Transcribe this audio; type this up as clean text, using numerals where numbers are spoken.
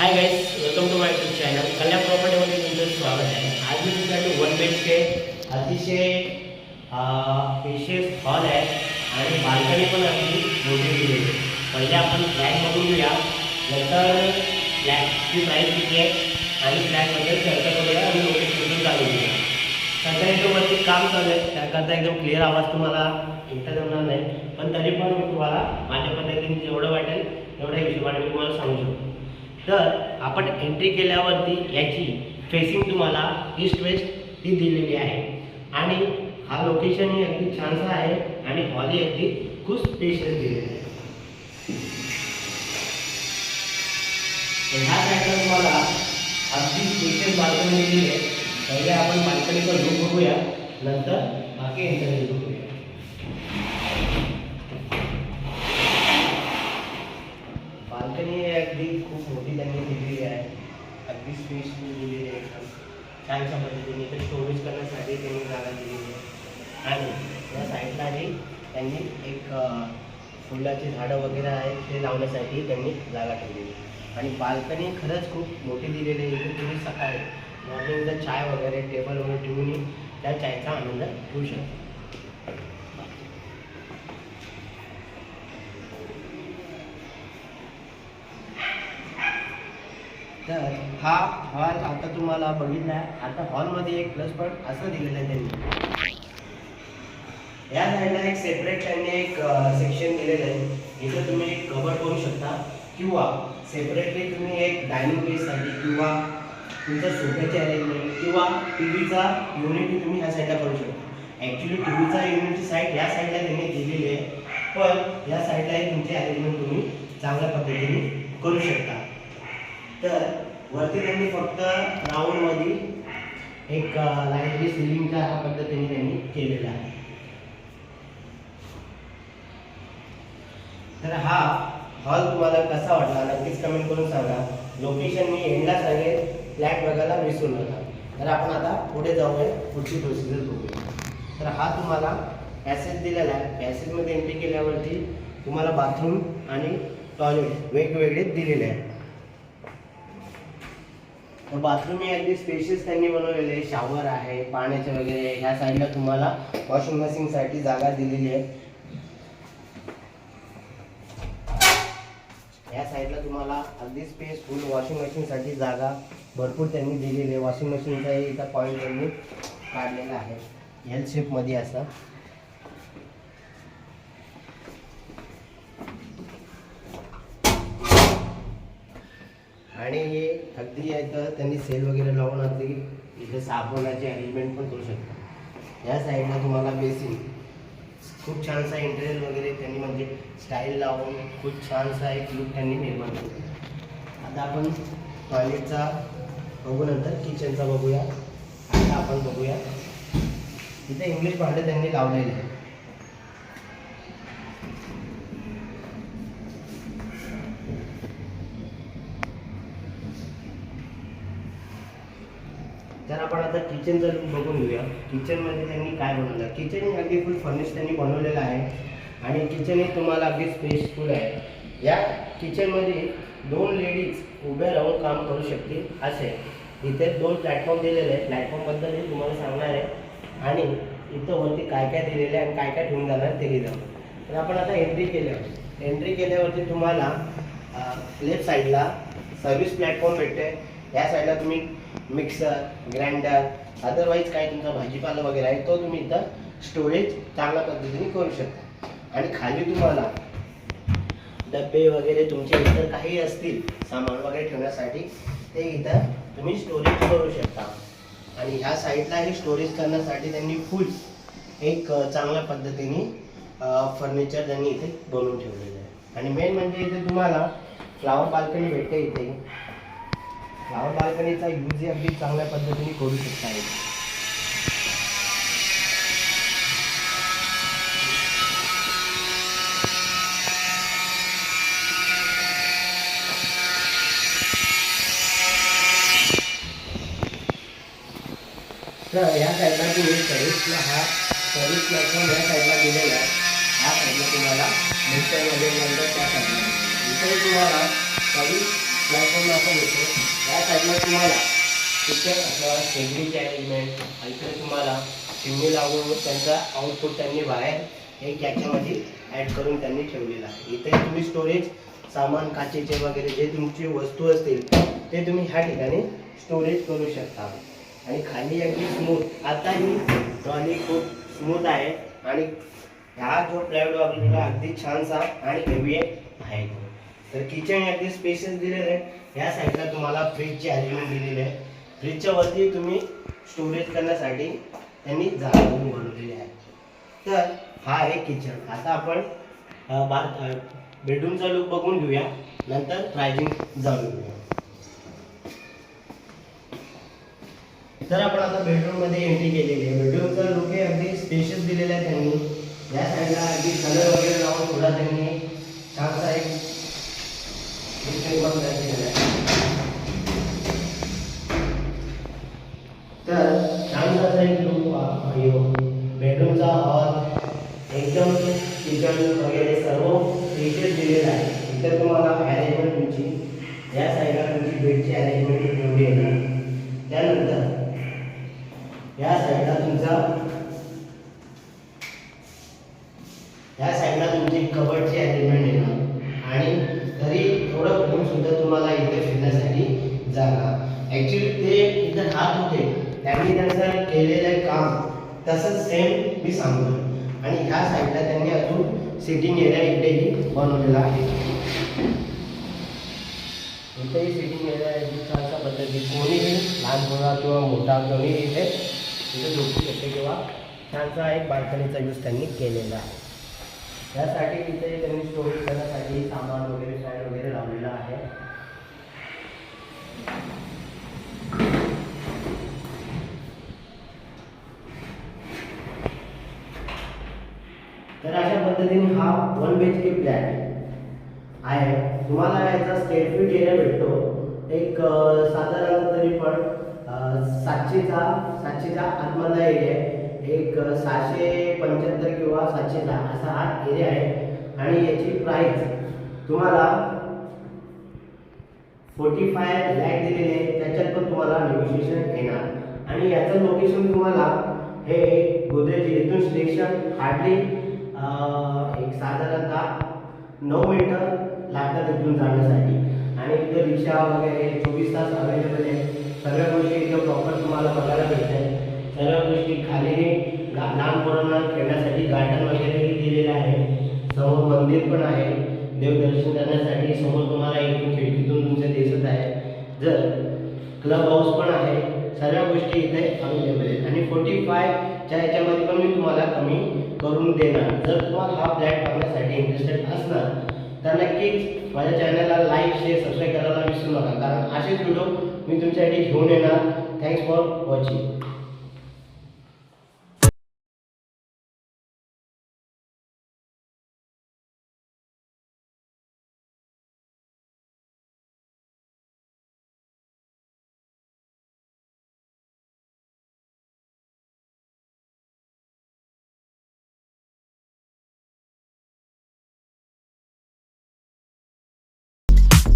High guys, welcome to my YouTube channel. Kalyan प्रॉपर्टीमध्ये तुमचं स्वागत आहे. आज मी तुमच्यासाठी 1 BHK अतिशय स्पेशियस हॉल आहे आणि बाल्कनी पण अगदी मोठी दिलेली आहे. पहिले आपण फ्लॅट बघून घेऊया, नंतर फ्लॅटची प्राईस किती आहे आणि फ्लॅटबद्दल चर्चा करूया आणि लोकेशन चालू करूया. सध्या एकदम वरती काम चालू आहे, त्याकरता एकदम क्लिअर आवाज तुम्हाला ऐकता जमणार नाही, पण तरी पण मी तुम्हाला माझ्या पद्धतीने जेवढं वाटेल तेवढ्या हिशोबाने मी तुम्हाला सांगू शकतो. तर आपण एंट्री केल्यावरती याची फेसिंग तुम्हाला ईस्ट वेस्ट ती दिलेली आहे आणि हा लोकेशन ही अगदी छानसा आहे आणि हॉल ही अगदी खूप स्पेशल दिलेला आहे. ह्या साईडला तुम्हाला अगदी स्पेशल बाल्कनी दिली आहे. पहिले आपण बाल्कनीचा लुक बघूया, नंतर बाकी एंट्री बघूया. बाल्कनी अगदी खूप मोठी त्यांनी दिलेली आहे, अगदी स्पेसफुल दिलेली आहे, एकदम छानशा पद्धतीने तर स्टोरेज करण्यासाठी त्यांनी जागा दिलेली आहे. आणि या साईडलाही त्यांनी एक फुलाची झाडं वगैरे आहेत ते लावण्यासाठी त्यांनी जागा ठेवलेली आहे. आणि बाल्कनी खरंच खूप मोठी दिलेली आहे. इथे तुम्ही सकाळी मॉर्निंगला चाय वगैरे टेबल वगैरे ठेवून त्या चायचा आनंद घेऊ शकता. तर हा हॉल आता तुम्हाला बघितला आहे. आता हॉलमध्ये एक प्लस पॉईंट असं दिलेलं आहे त्यांनी, या साईडला एक सेपरेट त्यांनी एक सेक्शन दिलेलं आहे. इथं तुम्ही एक कबर्ड करू शकता किंवा सेपरेटली तुम्ही एक डायनिंग प्लेससाठी किंवा तुमच्या सोफ्याचे अरेंजमेंट किंवा टी व्हीचा युनिट तुम्ही ह्या साईडला करू शकता. ॲक्च्युली टी व्हीचा युनिटची साईड या साईडला त्यांनी दिलेली आहे, पण या साईडलाही तुमचे अरेंजमेंट तुम्ही चांगल्या पद्धतीने करू शकता. तर वरती त्यांनी फक्त राऊंडमध्ये एक लाईटली सिलिंगच्या ह्या पद्धतीने त्यांनी केलेला आहे. तर हा हॉल तुम्हाला कसा वाटला नक्कीच कमेंट करून सांगा. लोकेशन मी एंडला सांगेल, फ्लॅट बघायला विसरू नका. तर आपण आता पुढे जाऊया, पुढची प्रोसिजर बघूया. तर हा तुम्हाला पॅसेज दिलेला आहे. पॅसेजमध्ये एंट्री केल्यावरती तुम्हाला बाथरूम आणि टॉयलेट वेगवेगळे दिलेले आहे. तर बाथरूम हे अगदी स्पेशियस त्यांनी बनवलेले आहे. शॉवर आहे, पाण्याचे वगैरे. ह्या साईडला तुम्हाला वॉशिंग मशीनसाठी जागा दिलेली आहे. या साईडला तुम्हाला अगदी स्पेस फुल वॉशिंग मशीनसाठी जागा भरपूर त्यांनी दिलेली आहे. वॉशिंग मशीनचाही इथं पॉईंट त्यांनी काढलेला आहे एल शेपमध्ये असं. आणि हे अगदी इथं त्यांनी सेल वगैरे लावून अगदी इथे साबणाचे अरेंजमेंट पण करू शकता. या साईडला तुम्हाला बेसिन खूप छानसा इंटेरियर वगैरे त्यांनी म्हणजे स्टाईल लावून खूप छानसा एक लुक त्यांनी निर्माण केला. आता आपण टॉयलेटचा बघू, नंतर किचनचा बघूया. आता आपण बघूया इथे इंग्लिश भांडे त्यांनी लावलेले आहे. तर आपण आता किचनचा लुक बघून घेऊया. किचनमध्ये त्यांनी काय बनवलं. किचन हे अगदी फुल फर्निश त्यांनी बनवलेलं आहे आणि किचन हे तुम्हाला अगदी स्पेसफुल आहे. या किचनमध्ये 2 लेडीज उभ्या राहून काम करू शकतील असे इथे 2 प्लॅटफॉर्म दिलेले आहेत. प्लॅटफॉर्मबद्दल मी तुम्हाला सांगणार आहे आणि इथं वरती काय काय दिलेलं आहे आणि काय काय ठेवून जाणार ते लिहिलं. तर आपण आता एंट्री केल्यावरती तुम्हाला लेफ्ट साईडला सर्व्हिस प्लॅटफॉर्म भेटते. या साईडला तुम्ही मिक्सर, ग्राइंडर, अदरवाईज काय तुमचा भाजीपाला वगैरे आहे तो तुम्ही इथं स्टोरेज चांगल्या पद्धतीने करू शकता. आणि खाली तुम्हाला डबे वगैरे तुमचे इतर काही असतील सामान वगैरे ठेवण्यासाठी ते इथं तुम्ही स्टोरेज करू शकता. आणि ह्या साईडलाही स्टोरेज करण्यासाठी त्यांनी फुल एक चांगल्या पद्धतीने फर्निचर त्यांनी इथे बनवून ठेवलेलं आहे. आणि मेन म्हणजे इथे तुम्हाला फ्लावर बाल्कनी भेटते. इथे फ्लावर बाल्कनीचा यूज अगदी चांगल्या पद्धतीने करू शकता. तर या साईडला तुम्ही सर्व्हिसला सर्व्हिस प्लॅटफॉर्म या साईडला दिलेला आहे. ह्या साईडला तुम्हाला मिक्सरमध्ये नंतर त्या साईडला इथे तुम्हाला सर्व्हिस प्लॅटफॉर्म आपण येतो. या साईडला तुम्हाला किचन अथवा शेगडीचे अरेंजमेंट, इकडे तुम्हाला चिमणी लागून त्यांचा आउटपुट त्यांनी बाहेर एक याच्यामध्ये ॲड करून त्यांनी ठेवलेला आहे. इथे तुम्ही स्टोरेज सामान काचेचे वगैरे जे तुमची वस्तू असतील ते तुम्ही ह्या ठिकाणी स्टोरेज करू शकता. आणि खाली अगदी स्मूथ, आता ही ट्रॉली खूप स्मूथ आहे आणि हा जो प्लायवूड वापरलेला अगदी छानसा आणि हेवी आहे. तर किचन अगदी स्पेशियस दिलेलं आहे. ह्या साईडला तुम्हाला फ्रीजचे अरेंजमेंट दिलेले आहे. फ्रीजच्या वरती तुम्ही स्टोरेज करण्यासाठी त्यांनी जागा बनवलेली आहे. तर हा आहे किचन. आता आपण बेडरूमचा लुक बघून घेऊया, नंतर प्राइसिंग जाणून घेऊया. तर आपण आता बेडरूममध्ये एंट्री केलेली आहे. बेडरूमचा लुक हे अगदी स्पेशियस दिलेला आहे त्यांनी. या साईडला अगदी कलर वगैरे लावून थोडा त्यांनी छानसा एक तर छानसा एक लुक बेडरूमचा हॉल एकदम किचन वगैरे सर्व स्पेशियस दिलेलं आहे. इतर तुम्हाला अरेंजमेंट तुमची या साईडला तुमची बेडची अरेंजमेंट ठेवली येणार. त्यानंतर या साईडला तुमची कबडची अरेंजमेंट येणार आणि तरी थोडं खूप सुद्धा तुम्हाला इथे फिरण्यासाठी जागा. ॲक्च्युली ते इथे राहत होते, त्यांनी त्यांचं केलेलं काम तसंच सेम मी सांगतो. आणि ह्या साईडला त्यांनी अजून सिटिंग एरिया इकडेही बनवलेला आहे. इथेही सिटिंग एरिया छानशा पद्धती कोणीही लहान मुलगा किंवा मोठा कोणी इथे झोपू शकते किंवा छानसा एक बाल्कनीचा यूज त्यांनी केलेला आहे. यासाठी इथे त्यांनी स्टोरेज करण्यासाठी सामान वगैरे फॅन वगैरे लावलेला आहे. तर अशा पद्धतीने हा 1 BHK फ्लॅट आहे. तुम्हाला याचा स्क्वेअर फीट एरिया भेटतो एक साधारण तरी पण 700चा आतमधला एरिया आहे. एक 675 किंवा 710 असा हा एरिया आहे. आणि याची प्राइस तुम्हाला 45 लाख दिलेली आहे. त्याच्यात पण तुम्हाला नेगोशिएशन येणार. आणि याचं लोकेशन तुम्हाला हे गोदरेज इथून स्टेशन हार्डली एक साधारणतः 9 मिनिटं लागतात इथून जाण्यासाठी. आणि इथं रिक्षा वगैरे 24 तास अवेलेबल आहे. सगळ्या गोष्टी इथं प्रॉपर तुम्हाला बघायला भेटतात. सर्व गोष्टी खाली लहान मुलांना खेळण्यासाठी गार्डन वगैरे दिलेलं आहे. समोर मंदिर पण आहे देवदर्शन करण्यासाठी. समोर तुम्हाला एक खिडकीतून तुमचं दिसत आहे. जर क्लब हाऊस पण आहे. सर्व गोष्टी इथे अवेलेबल आहेत. आणि 45च्या याच्यामध्ये पण मी तुम्हाला कमी करून देणार. जर तुम्हाला हा फ्लॅट बघण्यासाठी इंटरेस्टेड असणार तर नक्कीच माझ्या चॅनलला लाईक शेअर सबस्क्राईब करायला विसरू नका, कारण असेच व्हिडिओ मी तुमच्यासाठी घेऊन येणार. Thanks for watching.